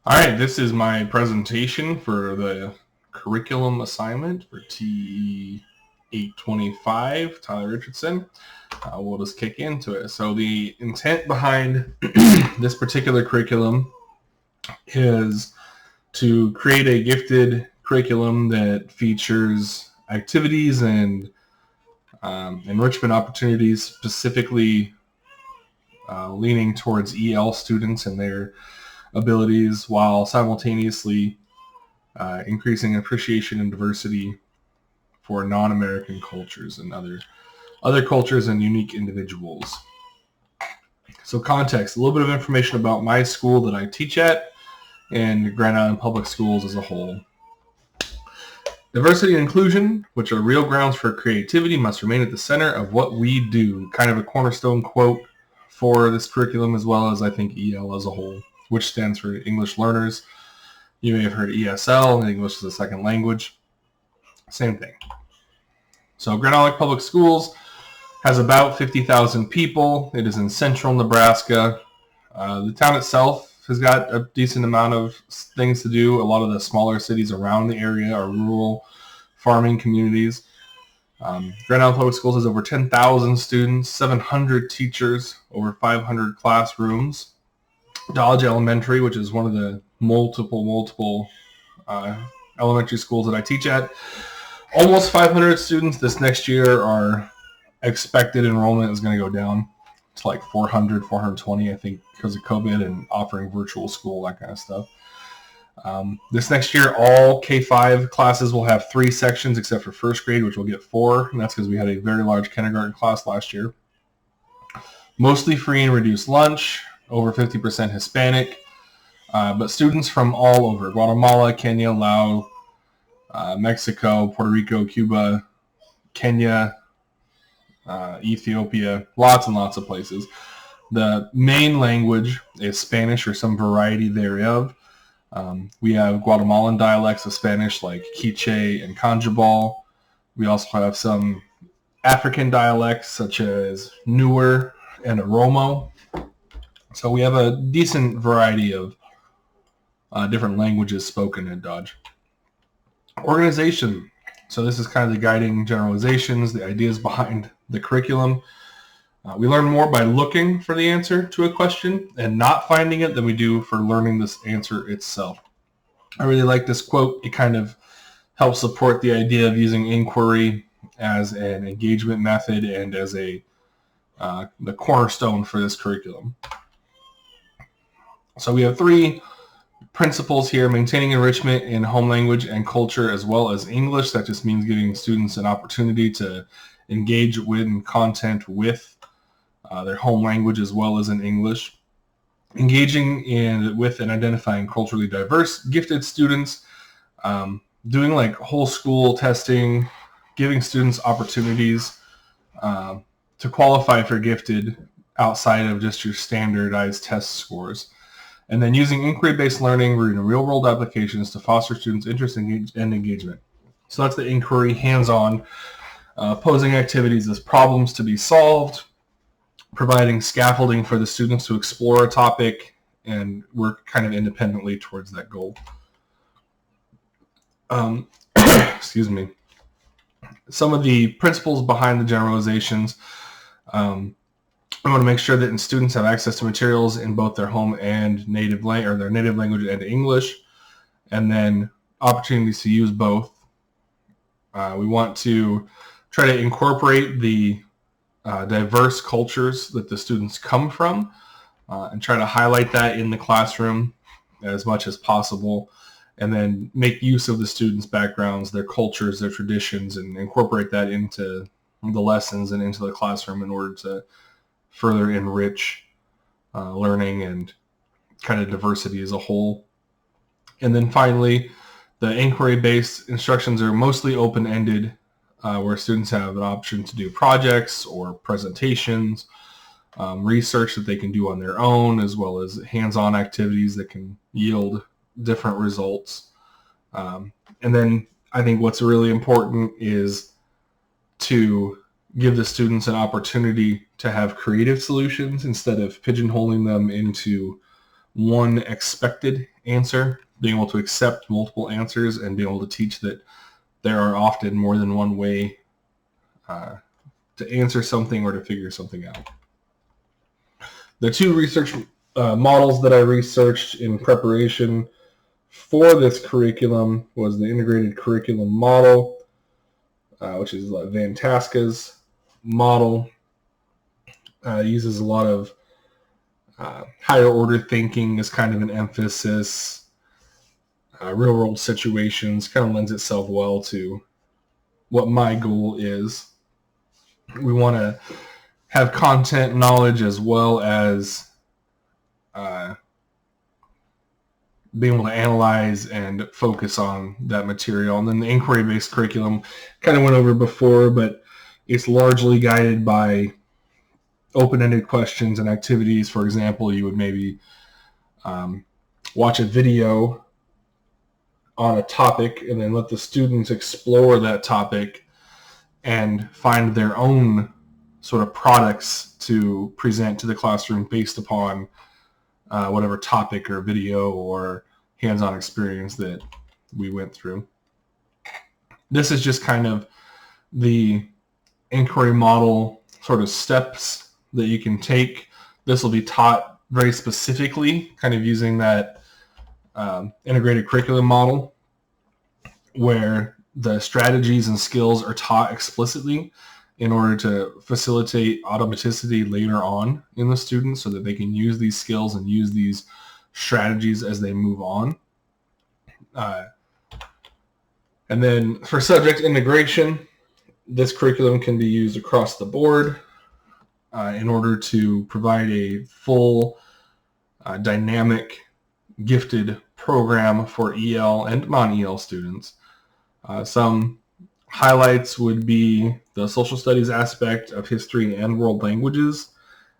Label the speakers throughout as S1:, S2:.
S1: All right, this is my presentation for the curriculum assignment for TE-825, Tyler Richardson. We'll just kick into it. So the intent behind this particular curriculum is to create a gifted curriculum that features activities and enrichment opportunities specifically leaning towards EL students and their abilities while simultaneously increasing appreciation and diversity for non-American cultures and other cultures and unique individuals. So context, a little bit of information about my school that I teach at and Grand Island Public Schools as a whole. Diversity and inclusion, which are real grounds for creativity, must remain at the center of what we do. Kind of a cornerstone quote for this curriculum, as well as I think EL as a whole, which stands for English Learners. You may have heard ESL, English as a Second Language. Same thing. So Grand Island Public Schools has about 50,000 people. It is in central Nebraska. The town itself has got a decent amount of things to do. A lot of the smaller cities around the area are rural farming communities. Grand Island Public Schools has over 10,000 students, 700 teachers, over 500 classrooms. Dodge Elementary, which is one of the multiple elementary schools that I teach at, almost 500 students. This next year, our expected enrollment is going to go down to like 400, 420, I think, because of COVID and offering virtual school, that kind of stuff. This next year, all K-5 classes will have 3 sections except for first grade, which will get 4, and that's because we had a very large kindergarten class last year. Mostly free and reduced lunch, over 50% Hispanic, but students from all over, Guatemala, Kenya, Laos, Mexico, Puerto Rico, Cuba, Kenya, Ethiopia, lots and lots of places. The main language is Spanish or some variety thereof. We have Guatemalan dialects of Spanish like Quiche and Canjabal. We also have some African dialects such as Nuer and Oromo. So we have a decent variety of different languages spoken in Dodge. Organization. So this is kind of the guiding generalizations, the ideas behind the curriculum. We learn more by looking for the answer to a question and not finding it than we do for learning this answer itself. I really like this quote. It kind of helps support the idea of using inquiry as an engagement method and as the cornerstone for this curriculum. So we have 3 principles here: maintaining enrichment in home language and culture as well as English. That just means giving students an opportunity to engage with content with their home language as well as in English. Engaging with and identifying culturally diverse, gifted students, doing like whole school testing, giving students opportunities to qualify for gifted outside of just your standardized test scores. And then using inquiry-based learning in real-world applications to foster students' interest and engagement. So that's the inquiry, hands-on, posing activities as problems to be solved, providing scaffolding for the students to explore a topic and work kind of independently towards that goal. Excuse me. Some of the principles behind the generalizations. I want to make sure that students have access to materials in both their home and native language and English, and then opportunities to use both. We want to try to incorporate the diverse cultures that the students come from and try to highlight that in the classroom as much as possible, and then make use of the students' backgrounds, their cultures, their traditions, and incorporate that into the lessons and into the classroom in order to further enrich learning and kind of diversity as a whole. And then finally, the inquiry-based instructions are mostly open-ended, where students have an option to do projects or presentations, research that they can do on their own, as well as hands-on activities that can yield different results. And then I think what's really important is to give the students an opportunity to have creative solutions instead of pigeonholing them into one expected answer, being able to accept multiple answers, and being able to teach that there are often more than one way to answer something or to figure something out. The two research models that I researched in preparation for this curriculum was the integrated curriculum model, which is Van Tasca's model. Uses a lot of higher order thinking as kind of an emphasis. Real world situations kind of lends itself well to what my goal is. We want to have content knowledge as well as being able to analyze and focus on that material. And then the inquiry-based curriculum kind of went over before, but it's largely guided by open-ended questions and activities. For example, you would maybe watch a video on a topic and then let the students explore that topic and find their own sort of products to present to the classroom based upon whatever topic or video or hands-on experience that we went through. This is just kind of the inquiry model sort of steps that you can take. This will be taught very specifically, kind of using that integrated curriculum model where the strategies and skills are taught explicitly in order to facilitate automaticity later on in the students so that they can use these skills and use these strategies as they move on. And then for subject integration, this curriculum can be used across the board in order to provide a full, dynamic, gifted program for EL and non-EL students. Some highlights would be the social studies aspect of history and world languages.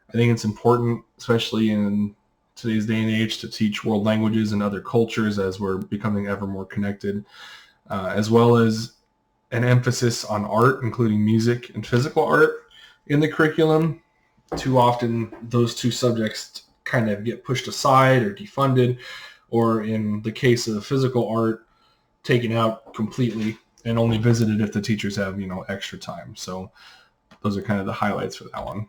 S1: I think it's important, especially in today's day and age, to teach world languages and other cultures as we're becoming ever more connected, as well as an emphasis on art, including music and physical art in the curriculum. Too often, those two subjects kind of get pushed aside or defunded, or in the case of physical art, taken out completely and only visited if the teachers have, extra time. So those are kind of the highlights for that one.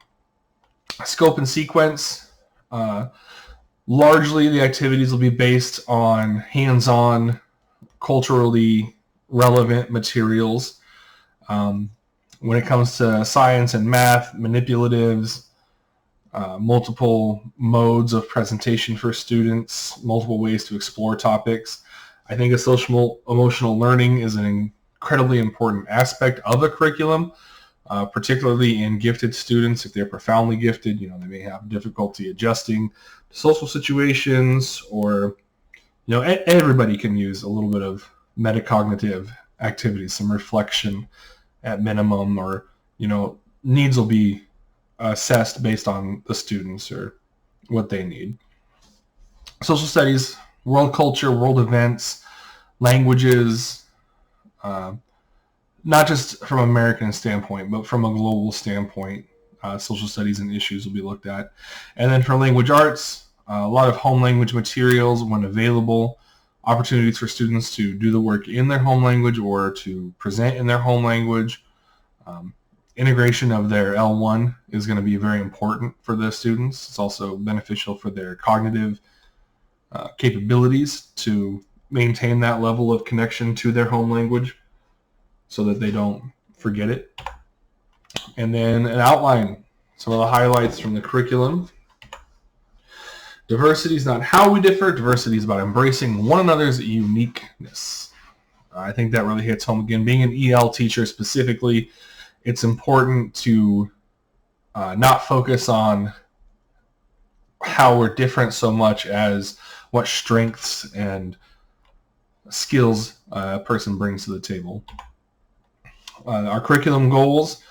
S1: Scope and sequence. Largely, the activities will be based on hands-on, culturally relevant materials. When it comes to science and math, manipulatives, multiple modes of presentation for students, multiple ways to explore topics. I think a social emotional learning is an incredibly important aspect of the curriculum, particularly in gifted students. If they're profoundly gifted, they may have difficulty adjusting to social situations, or, everybody can use a little bit of metacognitive activities, some reflection at minimum, or, needs will be assessed based on the students or what they need. Social studies, world culture, world events, languages, not just from an American standpoint, but from a global standpoint, social studies and issues will be looked at. And then for language arts, a lot of home language materials when available, opportunities for students to do the work in their home language or to present in their home language. Integration of their L1 is going to be very important for the students. It's also beneficial for their cognitive capabilities to maintain that level of connection to their home language so that they don't forget it. And then an outline, some of the highlights from the curriculum. Diversity is not how we differ. Diversity is about embracing one another's uniqueness. I think that really hits home again. Being an EL teacher specifically, it's important to not focus on how we're different so much as what strengths and skills a person brings to the table. Our curriculum goals,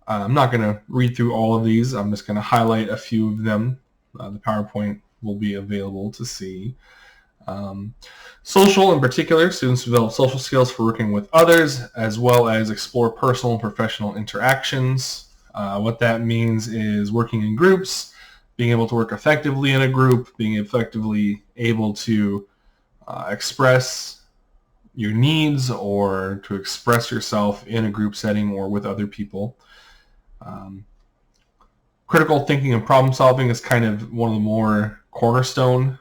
S1: I'm not going to read through all of these. I'm just going to highlight a few of them. The PowerPoint will be available to see. Social in particular, students develop social skills for working with others, as well as explore personal and professional interactions. What that means is working in groups, being able to work effectively in a group, being effectively able to express your needs or to express yourself in a group setting or with other people. Critical thinking and problem solving is kind of one of the more cornerstone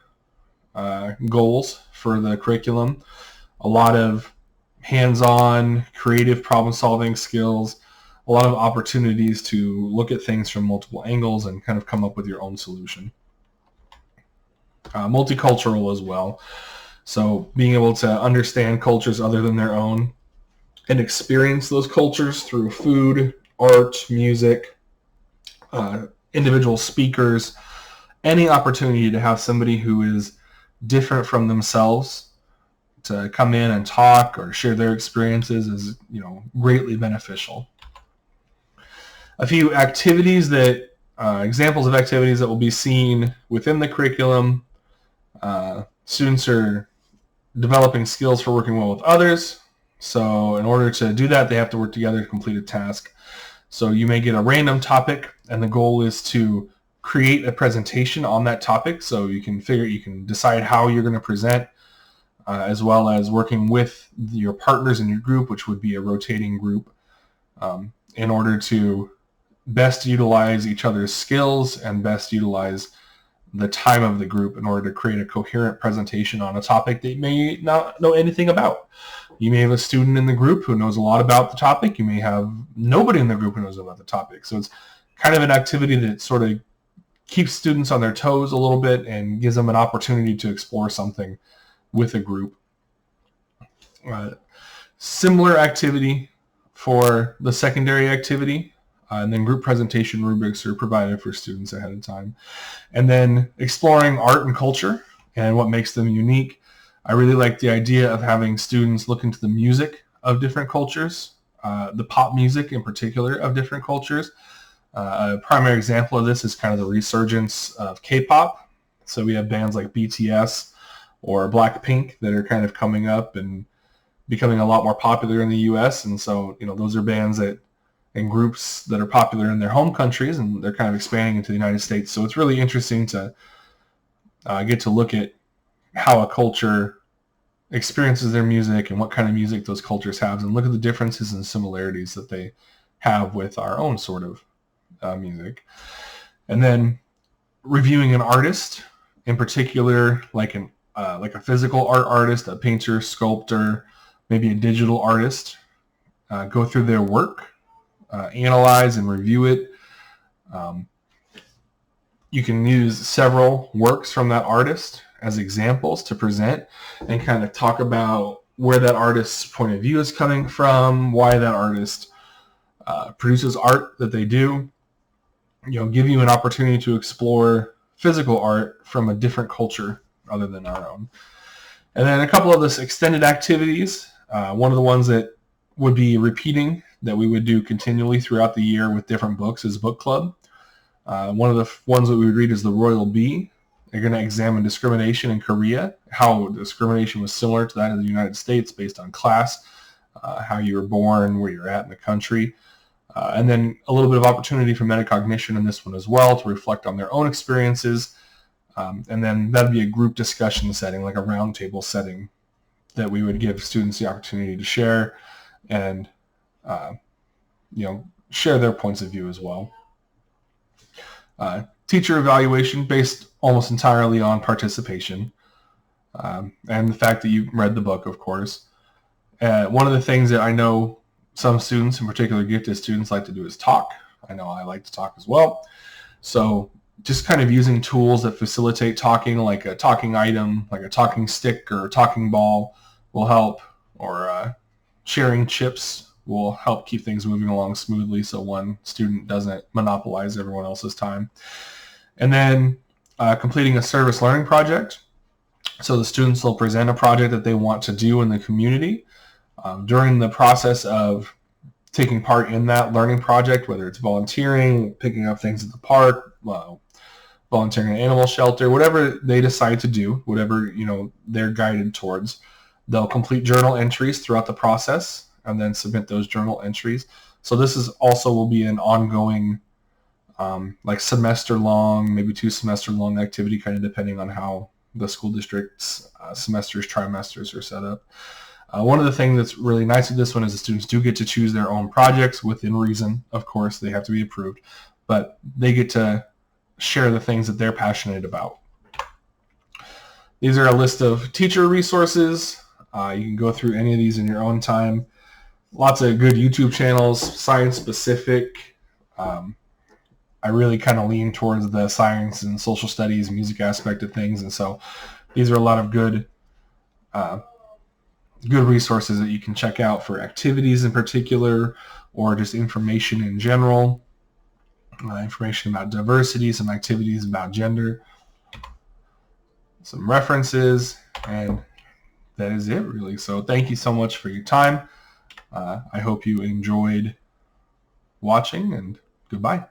S1: goals for the curriculum. A lot of hands-on creative problem solving skills, a lot of opportunities to look at things from multiple angles and kind of come up with your own solution. Multicultural as well. So being able to understand cultures other than their own and experience those cultures through food, art, music, individual speakers, any opportunity to have somebody who is different from themselves to come in and talk or share their experiences is, greatly beneficial. A few activities that, examples of activities that will be seen within the curriculum. Students are developing skills for working well with others. So in order to do that, they have to work together to complete a task. So you may get a random topic, and the goal is to create a presentation on that topic. So you can decide how you're going to present, as well as working with your partners in your group, which would be a rotating group, in order to best utilize each other's skills and best utilize the time of the group in order to create a coherent presentation on a topic that you may not know anything about. You may have a student in the group who knows a lot about the topic. You may have nobody in the group who knows about the topic. So it's kind of an activity that sort of keeps students on their toes a little bit and gives them an opportunity to explore something with a group. Similar activity for the secondary activity. And then group presentation rubrics are provided for students ahead of time. And then exploring art and culture and what makes them unique. I really like the idea of having students look into the music of different cultures, the pop music in particular of different cultures. A primary example of this is kind of the resurgence of K-pop. So we have bands like BTS or Blackpink that are kind of coming up and becoming a lot more popular in the U.S. And so, those are bands that and groups that are popular in their home countries, and they're kind of expanding into the United States. So it's really interesting to get to look at how a culture experiences their music and what kind of music those cultures have, and look at the differences and similarities that they have with our own sort of music. And then reviewing an artist, in particular, like a physical art artist, a painter, sculptor, maybe a digital artist, go through their work, analyze and review it. You can use several works from that artist as examples to present and kind of talk about where that artist's point of view is coming from, why that artist produces art that they do. Give you an opportunity to explore physical art from a different culture other than our own. And then a couple of this extended activities. One of the ones that would be repeating that we would do continually throughout the year with different books is book club. One of the ones that we would read is The Royal Bee. They're going to examine discrimination in Korea, how discrimination was similar to that in the United States based on class, how you were born, where you're at in the country. And then a little bit of opportunity for metacognition in this one as well to reflect on their own experiences. And then that'd be a group discussion setting, like a roundtable setting, that we would give students the opportunity to share and share their points of view as well. Teacher evaluation based almost entirely on participation and the fact that you read the book, of course. One of the things that I know some students, in particular gifted students, like to do is talk. I know I like to talk as well. So just kind of using tools that facilitate talking, like a talking item, like a talking stick or a talking ball will help, or sharing chips will help keep things moving along smoothly so one student doesn't monopolize everyone else's time. And then completing a service learning project. So the students will present a project that they want to do in the community. During the process of taking part in that learning project, whether it's volunteering, picking up things at the park, volunteering at an animal shelter, whatever they decide to do, whatever they're guided towards, they'll complete journal entries throughout the process and then submit those journal entries. So this is also will be an ongoing, like semester long, maybe 2 semester long activity, kind of depending on how the school district's semesters, trimesters are set up. One of the things that's really nice with this one is the students do get to choose their own projects within reason. Of course, they have to be approved, but they get to share the things that they're passionate about. These are a list of teacher resources. You can go through any of these in your own time. Lots of good YouTube channels, science specific. I really kind of lean towards the science and social studies, music aspect of things, and so these are a lot of good resources that you can check out for activities in particular, or just information in general, information about diversity, some activities about gender, some references, and that is it really. So thank you so much for your time. I hope you enjoyed watching, and goodbye.